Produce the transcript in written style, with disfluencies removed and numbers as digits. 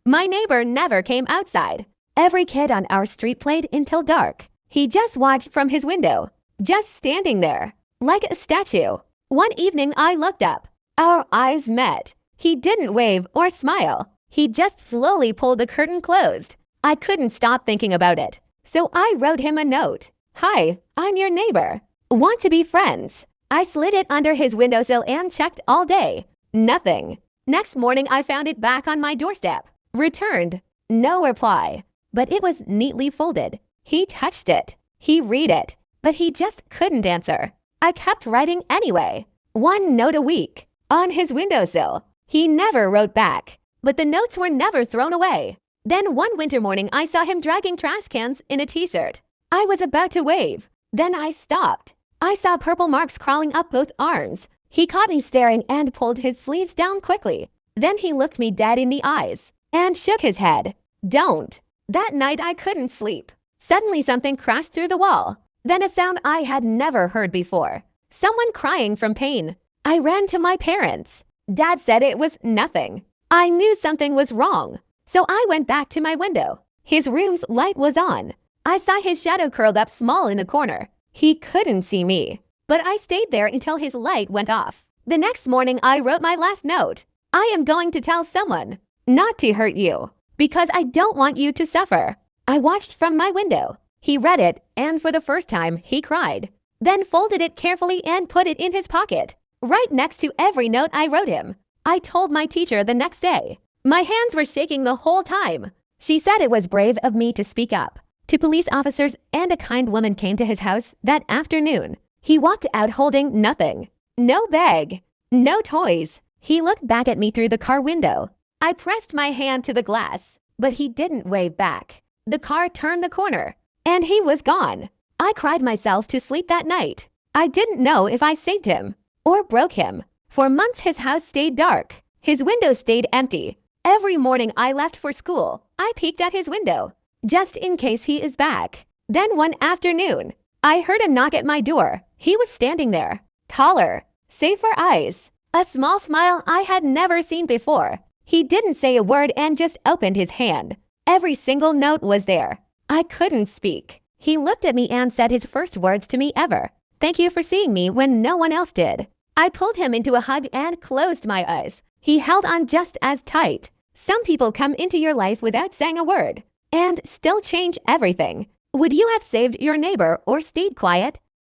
My neighbor never came outside. Every kid on our street played until dark. He just watched from his window, just standing there, like a statue. One evening I looked up. Our eyes met. He didn't wave or smile. He just slowly pulled the curtain closed. I couldn't stop thinking about it. So I wrote him a note. Hi, I'm your neighbor. Want to be friends? I slid it under his windowsill and checked all day. Nothing. Next morning I found it back on my doorstep. Returned. No reply. But it was neatly folded. He touched it. He read it. But he just couldn't answer. I kept writing anyway. One note a week. On his windowsill. He never wrote back. But the notes were never thrown away. Then one winter morning I saw him dragging trash cans in a t-shirt. I was about to wave. Then I stopped. I saw purple marks crawling up both arms. He caught me staring and pulled his sleeves down quickly. Then he looked me dead in the eyes and shook his head. Don't. That night I couldn't sleep. Suddenly something crashed through the wall. Then a sound I had never heard before. Someone crying from pain. I ran to my parents. Dad said it was nothing. I knew something was wrong. So I went back to my window. His room's light was on. I saw his shadow curled up small in the corner. He couldn't see me. But I stayed there until his light went off. The next morning I wrote my last note. I am going to tell someone. Not to hurt you. Because I don't want you to suffer. I watched from my window. He read it, and for the first time, he cried. Then folded it carefully and put it in his pocket, right next to every note I wrote him. I told my teacher the next day. My hands were shaking the whole time. She said it was brave of me to speak up. Two police officers and a kind woman came to his house that afternoon. He walked out holding nothing. No bag. No toys. He looked back at me through the car window. I pressed my hand to the glass, but he didn't wave back. The car turned the corner, and he was gone. I cried myself to sleep that night. I didn't know if I saved him or broke him. For months his house stayed dark. His window stayed empty. Every morning I left for school, I peeked at his window, just in case he is back. Then one afternoon, I heard a knock at my door. He was standing there, taller, safer eyes, a small smile I had never seen before. He didn't say a word and just opened his hand. Every single note was there. I couldn't speak. He looked at me and said his first words to me ever. Thank you for seeing me when no one else did. I pulled him into a hug and closed my eyes. He held on just as tight. Some people come into your life without saying a word and still change everything. Would you have saved your neighbor or stayed quiet?